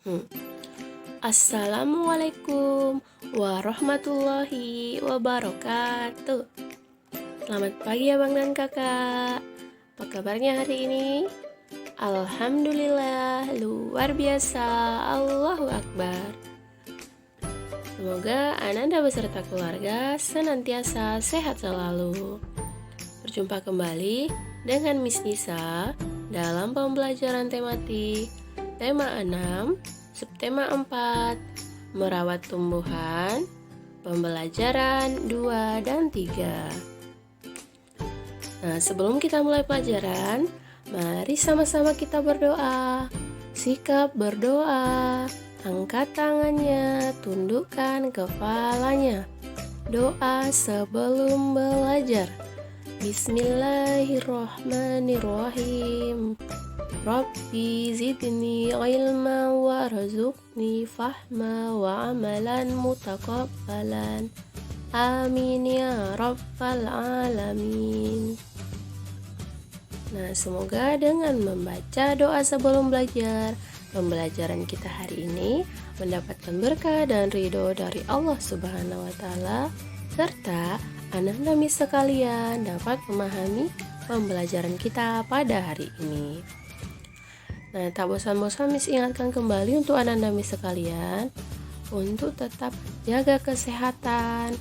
Hmm. Assalamualaikum warahmatullahi wabarakatuh. Selamat pagi abang dan kakak. Apa kabarnya hari ini? Alhamdulillah, luar biasa. Allahu Akbar. Semoga Ananda beserta keluarga senantiasa sehat selalu. Berjumpa kembali dengan Miss Nisa dalam pembelajaran tematik tema 6, subtema 4, merawat tumbuhan, pembelajaran 2 dan 3. Nah, sebelum kita mulai pelajaran, mari sama-sama kita berdoa. Sikap berdoa, angkat tangannya, tundukkan kepalanya. Doa sebelum belajar. Bismillahirrahmanirrahim. Rabbi zidni ilma warzuqni fahma wa amalan mutaqabbalan. Amin ya rabbal alamin. Nah, semoga dengan membaca doa sebelum belajar, pembelajaran kita hari ini mendapatkan berkah dan ridho dari Allah Subhanahu wa Ta'ala, serta Ananda Miss sekalian dapat memahami pembelajaran kita pada hari ini. Nah, tak bosan-bosan Miss ingatkan kembali untuk Ananda Miss sekalian untuk tetap jaga kesehatan,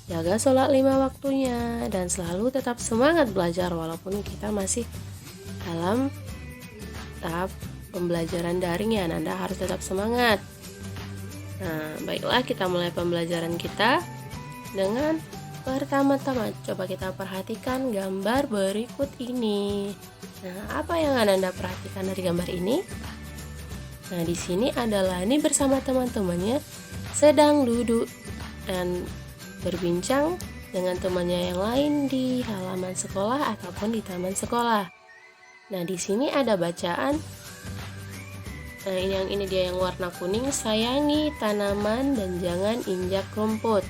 jaga sholat 5 waktunya, dan selalu tetap semangat belajar walaupun kita masih dalam tahap pembelajaran daring ya. Ananda harus tetap semangat. Nah, baiklah kita mulai pembelajaran kita dengan pertama-tama coba kita perhatikan gambar berikut ini. Nah, apa yang Ananda perhatikan dari gambar ini? Nah, di sini ada Lani bersama teman-temannya sedang duduk dan berbincang dengan temannya yang lain di halaman sekolah ataupun di taman sekolah. Nah, di sini ada bacaan. Nah, ini dia yang warna kuning, sayangi tanaman dan jangan injak rumput.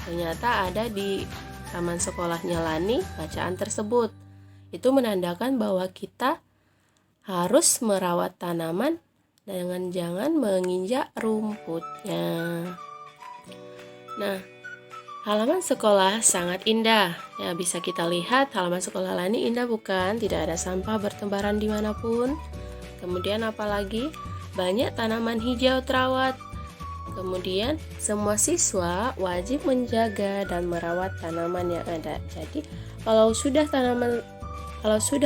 Ternyata ada di taman sekolahnya Lani bacaan tersebut. Itu menandakan bahwa kita harus merawat tanaman dengan jangan menginjak rumputnya. Nah, halaman sekolah sangat indah. Ya, bisa kita lihat halaman sekolah Lani indah bukan? Tidak ada sampah bertebaran dimanapun. Kemudian apalagi? Banyak tanaman hijau terawat. Kemudian semua siswa wajib menjaga dan merawat tanaman yang ada. Jadi kalau sudah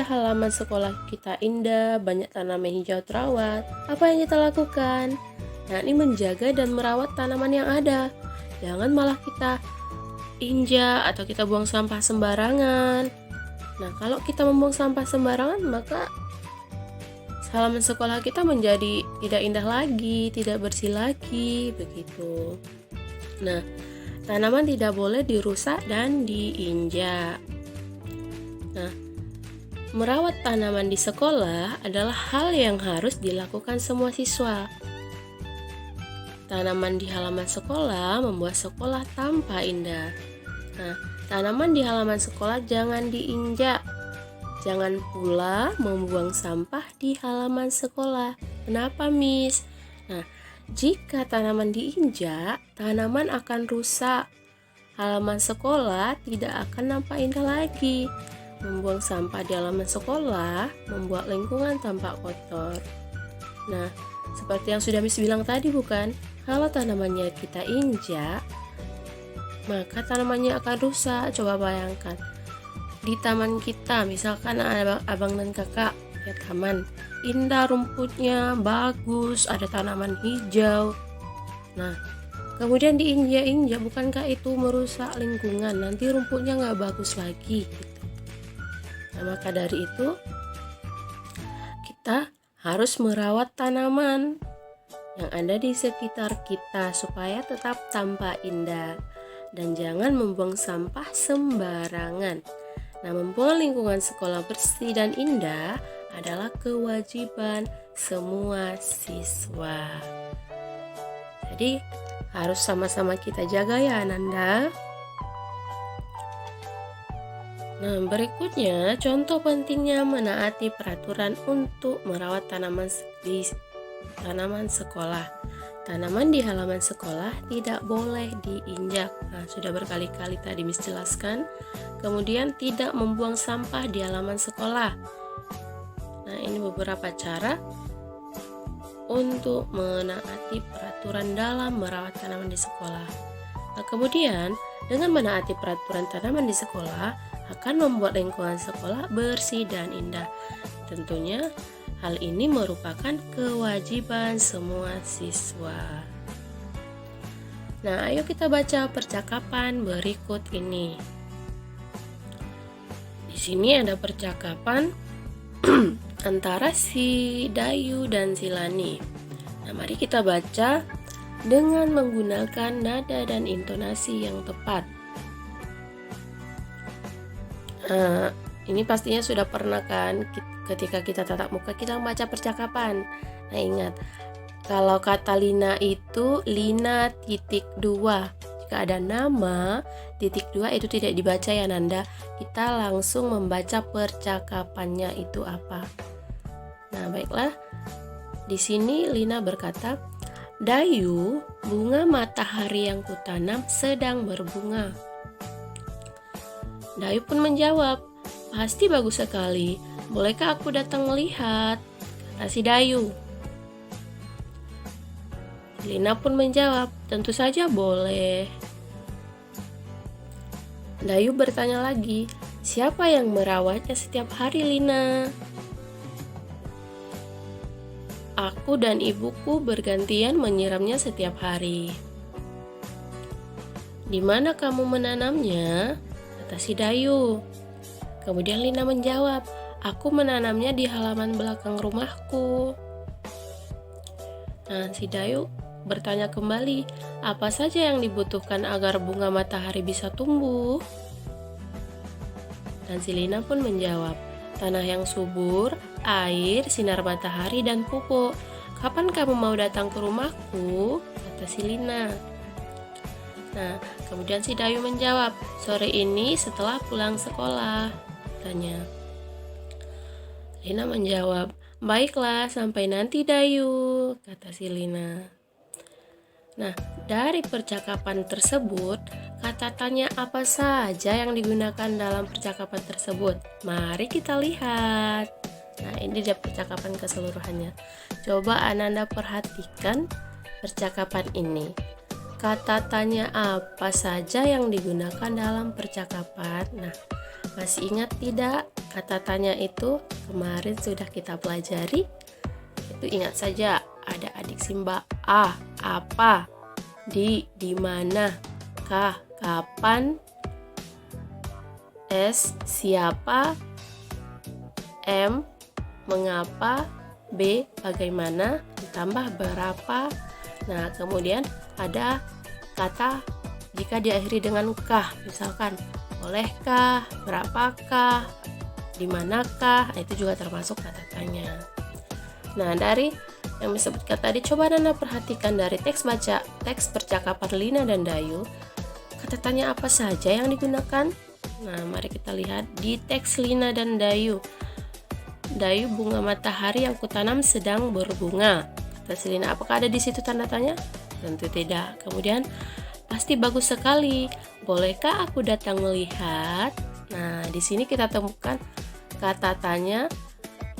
halaman sekolah kita indah, banyak tanaman hijau terawat, apa yang kita lakukan? Nah, ini menjaga dan merawat tanaman yang ada. Jangan malah kita injak atau kita buang sampah sembarangan. Nah, kalau kita membuang sampah sembarangan, maka halaman sekolah kita menjadi tidak indah lagi, tidak bersih lagi, begitu. Nah, tanaman tidak boleh dirusak dan diinjak. Nah, merawat tanaman di sekolah adalah hal yang harus dilakukan semua siswa. Tanaman di halaman sekolah membuat sekolah tampak indah. Nah, tanaman di halaman sekolah jangan diinjak. Jangan pula membuang sampah di halaman sekolah. Kenapa, Miss? Nah, jika tanaman diinjak, tanaman akan rusak. Halaman sekolah tidak akan nampak indah lagi. Membuang sampah di halaman sekolah membuat lingkungan tampak kotor. Nah, seperti yang sudah Miss bilang tadi bukan? Kalau tanamannya kita injak, maka tanamannya akan rusak. Coba bayangkan. Di taman kita, misalkan abang dan kakak ya, taman indah, rumputnya bagus, ada tanaman hijau. Nah, kemudian diinjak-injak, bukankah itu merusak lingkungan? Nanti rumputnya nggak bagus lagi gitu. Nah, maka dari itu kita harus merawat tanaman yang ada di sekitar kita supaya tetap tampak indah, dan jangan membuang sampah sembarangan. Nah, membuat lingkungan sekolah bersih dan indah adalah kewajiban semua siswa. Jadi, harus sama-sama kita jaga ya, Ananda. Nah, berikutnya contoh pentingnya menaati peraturan untuk merawat tanaman di tanaman sekolah. Tanaman di halaman sekolah tidak boleh diinjak. Nah, sudah berkali-kali tadi Miss jelaskan. Kemudian tidak membuang sampah di halaman sekolah. Nah, ini beberapa cara untuk menaati peraturan dalam merawat tanaman di sekolah. Nah, kemudian dengan menaati peraturan tanaman di sekolah akan membuat lingkungan sekolah bersih dan indah. Tentunya hal ini merupakan kewajiban semua siswa. Nah, ayo kita baca percakapan berikut ini. Di sini ada percakapan antara si Dayu dan si Lani. Nah, mari kita baca dengan menggunakan nada dan intonasi yang tepat. Ini pastinya sudah pernah kan ketika kita tatap muka kita membaca percakapan. Nah, ingat, kalau kata Lina itu Lina titik 2. Jika ada nama titik 2 itu tidak dibaca ya Nanda. Kita langsung membaca percakapannya itu apa. Nah, baiklah. Di sini Lina berkata, Dayu, bunga matahari yang kutanam sedang berbunga. Dayu pun menjawab, pasti bagus sekali. Bolehkah aku datang melihat? Kata si Dayu. Lina pun menjawab, tentu saja boleh. Dayu bertanya lagi, siapa yang merawatnya setiap hari, Lina? Aku dan ibuku bergantian menyiramnya setiap hari. Di mana kamu menanamnya? Kata si Dayu. Kemudian Lina menjawab, aku menanamnya di halaman belakang rumahku. Nah, si Dayu bertanya kembali, apa saja yang dibutuhkan agar bunga matahari bisa tumbuh? Dan si Lina pun menjawab, tanah yang subur, air, sinar matahari, dan pupuk. Kapan kamu mau datang ke rumahku? Kata si Lina. Nah, kemudian si Dayu menjawab, sore ini setelah pulang sekolah. Tanya. Lina menjawab, baiklah, sampai nanti Dayu, kata si Lina. Nah, dari percakapan tersebut, kata tanya apa saja yang digunakan dalam percakapan tersebut? Mari kita lihat. Nah, ini dia percakapan keseluruhannya. Coba Ananda perhatikan percakapan ini. Kata tanya apa saja yang digunakan dalam percakapan? Nah, masih ingat tidak? Kata tanya itu kemarin sudah kita pelajari. Itu ingat saja, ada adik Simba. A, apa? Di mana? K, kapan? S, siapa? M, mengapa? B, bagaimana? Ditambah berapa? Nah, kemudian ada kata jika diakhiri dengan kah, misalkan bolehkah, berapakah, dimanakah, itu juga termasuk kata tanya. Nah, dari yang disebutkan tadi, coba Nanda perhatikan dari teks percakapan Lina dan Dayu, kata tanya apa saja yang digunakan. Nah, mari kita lihat di teks Lina dan Dayu. Dayu, bunga matahari yang kutanam sedang berbunga. Kata si Lina, apakah ada di situ tanda tanya? Tentu tidak. Kemudian, pasti bagus sekali. Bolehkah aku datang melihat? Nah, di sini kita temukan kata tanya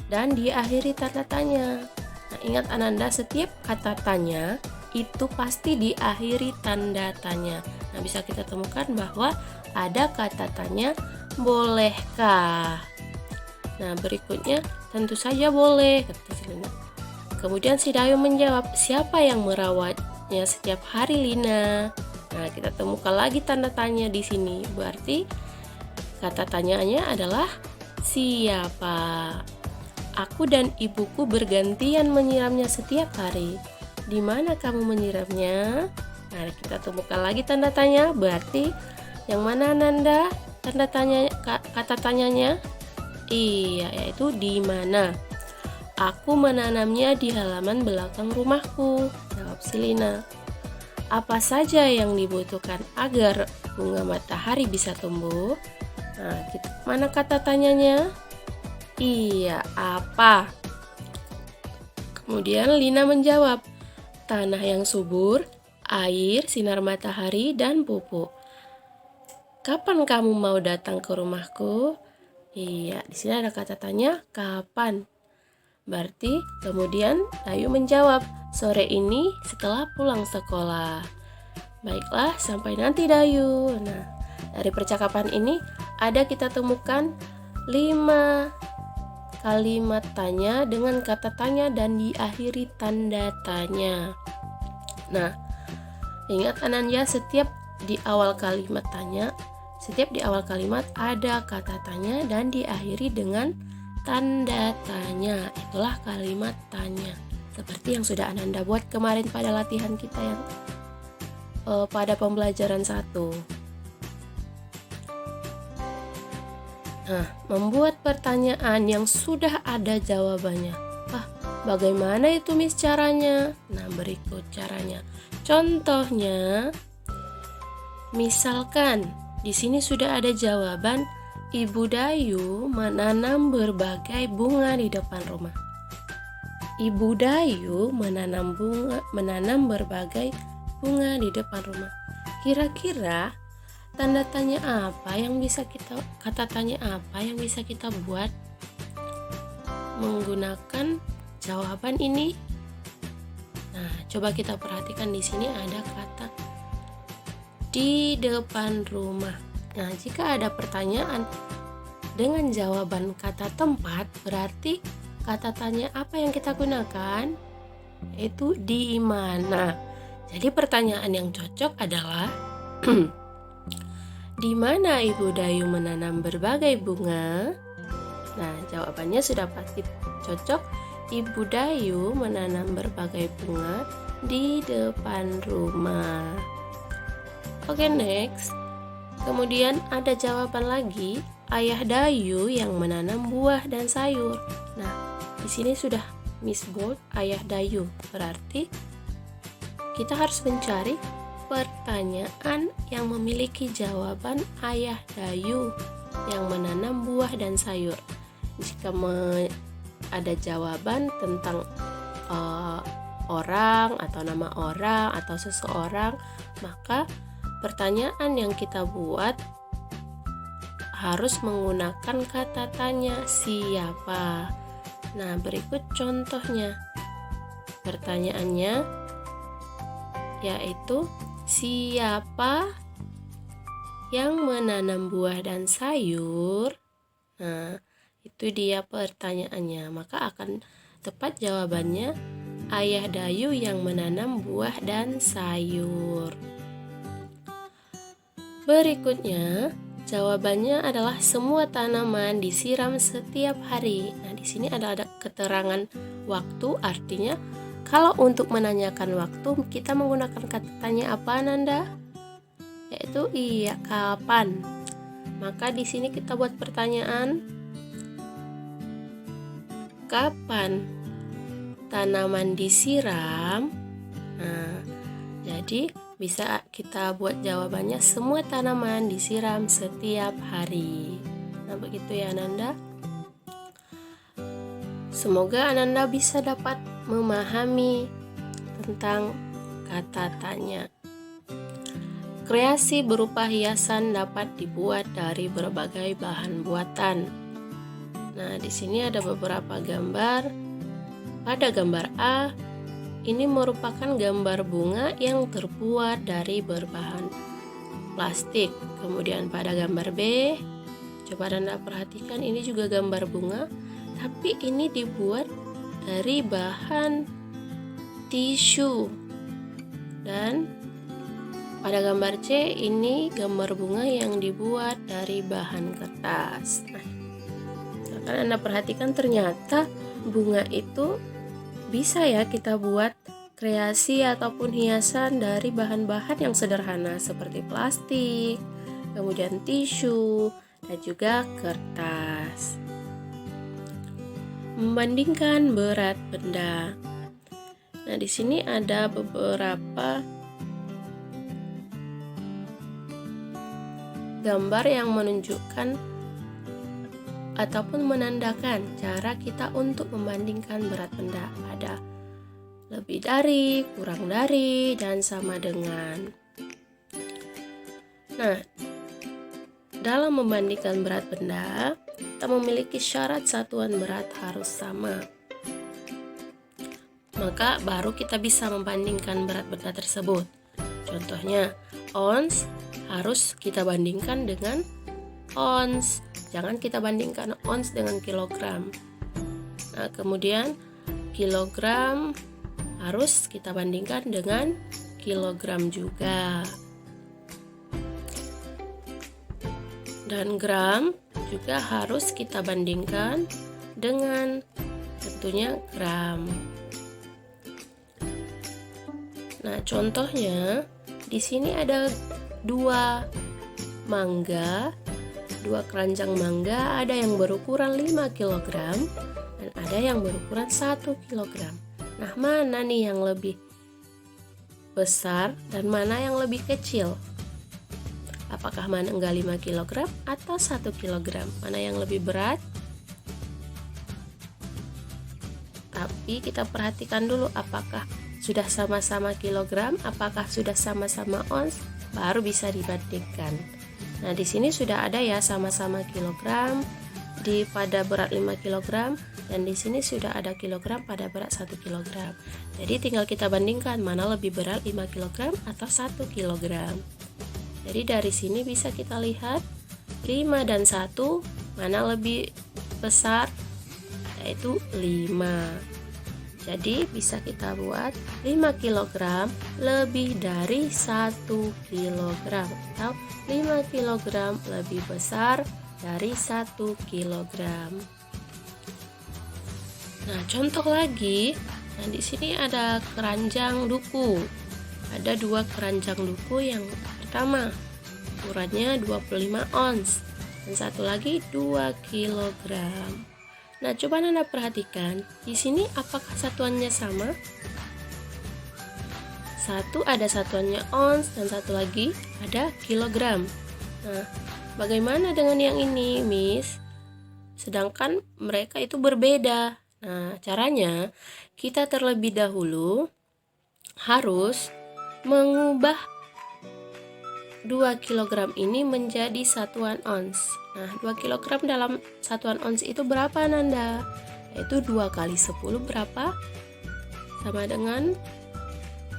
dan diakhiri tanda tanya. Nah, ingat Ananda, setiap kata tanya itu pasti diakhiri tanda tanya. Nah, bisa kita temukan bahwa ada kata tanya, bolehkah? Nah, berikutnya, tentu saja boleh, kata si Lina. Kemudian si Dayu menjawab, siapa yang merawatnya setiap hari, Lina? Nah, kita temukan lagi tanda tanya di sini. Berarti kata tanyanya adalah siapa? Aku dan ibuku bergantian menyiramnya setiap hari. Di mana kamu menyiramnya? Nah, kita temukan lagi tanda tanya. Berarti yang mana Nanda? Tanda tanya kata tanyanya? Iya, yaitu di mana? Aku menanamnya di halaman belakang rumahku, jawab si Lina. Apa saja yang dibutuhkan agar bunga matahari bisa tumbuh? Nah, mana kata tanyanya? Iya, apa? Kemudian Lina menjawab, tanah yang subur, air, sinar matahari, dan pupuk. Kapan kamu mau datang ke rumahku? Iya, di sini ada kata tanya, kapan? Berarti kemudian Dayu menjawab, sore ini setelah pulang sekolah. Baiklah, sampai nanti Dayu. Nah, dari percakapan ini ada kita temukan 5 kalimat tanya dengan kata tanya dan diakhiri tanda tanya. Nah, ingat Ananda, setiap di awal kalimat ada kata tanya dan diakhiri dengan tanda tanya. Itulah kalimat tanya. Seperti yang sudah Ananda buat kemarin pada latihan kita yang pada pembelajaran 1. Nah, membuat pertanyaan yang sudah ada jawabannya. Bagaimana itu Miss caranya? Nah, berikut caranya. Contohnya, misalkan di sini sudah ada jawaban, Ibu Dayu menanam berbagai bunga di depan rumah. Ibu Dayu menanam berbagai bunga di depan rumah. Kira-kira kata tanya apa yang bisa kita buat menggunakan jawaban ini? Nah, coba kita perhatikan di sini ada kata di depan rumah. Nah, jika ada pertanyaan dengan jawaban kata tempat, berarti kata tanya apa yang kita gunakan? Yaitu di mana. Jadi pertanyaan yang cocok adalah di mana Ibu Dayu menanam berbagai bunga? Nah, jawabannya sudah pasti cocok. Ibu Dayu menanam berbagai bunga di depan rumah. Oke, next. Kemudian ada jawaban lagi, Ayah Dayu yang menanam buah dan sayur. Nah, di sini sudah Miss Bold Ayah Dayu. Berarti kita harus mencari pertanyaan yang memiliki jawaban Ayah Dayu yang menanam buah dan sayur. Jika ada jawaban tentang orang atau nama orang atau seseorang, maka pertanyaan yang kita buat harus menggunakan kata tanya siapa. Nah, berikut contohnya. Pertanyaannya yaitu siapa yang menanam buah dan sayur? Nah, itu dia pertanyaannya. Maka akan tepat jawabannya Ayah Dayu yang menanam buah dan sayur. Berikutnya, jawabannya adalah semua tanaman disiram setiap hari. Nah, di sini ada keterangan waktu, artinya kalau untuk menanyakan waktu kita menggunakan kata tanya apa, Nanda? Yaitu kapan. Maka di sini kita buat pertanyaan, kapan tanaman disiram? Nah, jadi bisa kita buat jawabannya semua tanaman disiram setiap hari. Nah, begitu ya Ananda. Semoga Ananda bisa dapat memahami tentang kata tanya. Kreasi berupa hiasan dapat dibuat dari berbagai bahan buatan. Nah, di sini ada beberapa gambar. Pada gambar A, ini merupakan gambar bunga yang terbuat dari berbahan plastik. Kemudian pada gambar B, coba Anda perhatikan, ini juga gambar bunga, tapi ini dibuat dari bahan tisu. Dan pada gambar C, ini gambar bunga yang dibuat dari bahan kertas. Nah, akan Anda perhatikan ternyata bunga itu bisa ya kita buat kreasi ataupun hiasan dari bahan-bahan yang sederhana seperti plastik, kemudian tisu, dan juga kertas. Membandingkan berat benda. Nah, di sini ada beberapa gambar yang menunjukkan ataupun menandakan cara kita untuk membandingkan berat benda. Ada lebih dari, kurang dari, dan sama dengan. Nah, dalam membandingkan berat benda, kita memiliki syarat satuan berat harus sama. Maka baru kita bisa membandingkan berat benda tersebut. Contohnya, ons harus kita bandingkan dengan ons. Jangan kita bandingkan ons dengan kilogram. Nah, kemudian kilogram harus kita bandingkan dengan kilogram juga. Dan gram juga harus kita bandingkan dengan tentunya gram. Nah, contohnya di sini ada dua keranjang mangga, ada yang berukuran 5 kg dan ada yang berukuran 1 kg. Nah, mana nih yang lebih besar dan mana yang lebih kecil? Apakah mangga 5 kg atau 1 kg? Mana yang lebih berat? Tapi kita perhatikan dulu apakah sudah sama-sama kilogram, apakah sudah sama-sama ons, baru bisa dibandingkan. Nah, di sini sudah ada ya sama-sama kilogram pada berat 5 kg dan di sini sudah ada kilogram pada berat 1 kg. Jadi tinggal kita bandingkan mana lebih berat 5 kg atau 1 kg. Jadi dari sini bisa kita lihat 5 dan 1 mana lebih besar, yaitu 5. Jadi bisa kita buat 5 kg lebih dari 1 kg atau 5 kg lebih besar dari 1 kg. Nah, contoh lagi. Nah, di sini ada keranjang duku. Ada 2 keranjang duku. Yang pertama ukurannya 25 ons dan satu lagi 2 kg. Nah, coba Anda perhatikan, di sini apakah satuannya sama? Satu ada satuannya ons dan satu lagi ada kilogram. Nah, bagaimana dengan yang ini, Miss? Sedangkan mereka itu berbeda. Nah, caranya kita terlebih dahulu harus mengubah 2 kg ini menjadi satuan ons. Nah, 2 kg dalam satuan ons itu berapa, Nanda? Yaitu 2 kali 10 berapa? Sama dengan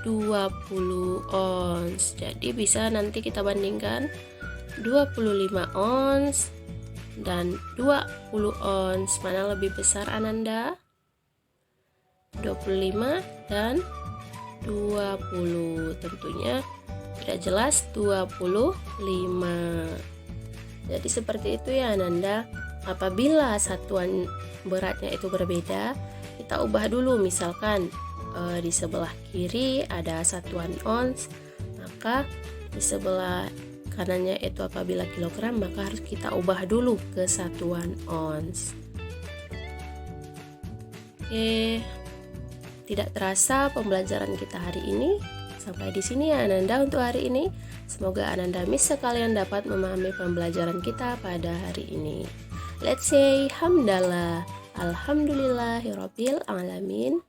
20 ons. Jadi bisa nanti kita bandingkan 25 ons dan 20 ons. Mana lebih besar, Ananda? 25 dan 20. Tentunya tidak jelas 25. Jadi seperti itu ya, Ananda. Apabila satuan beratnya itu berbeda, kita ubah dulu. Misalkan di sebelah kiri ada satuan ons, maka di sebelah kanannya itu apabila kilogram, maka harus kita ubah dulu ke satuan ons. Oke, tidak terasa pembelajaran kita hari ini sampai di sini ya, Ananda, untuk hari ini. Semoga Ananda Miss sekalian dapat memahami pembelajaran kita pada hari ini. Let's say hamdalah, alhamdulillahirabbil alamin.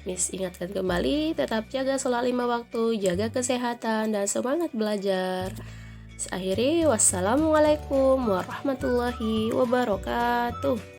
Miss ingatkan kembali, tetap jaga sholat 5 waktu, jaga kesehatan, dan semangat belajar. Akhiri, wassalamualaikum warahmatullahi wabarakatuh.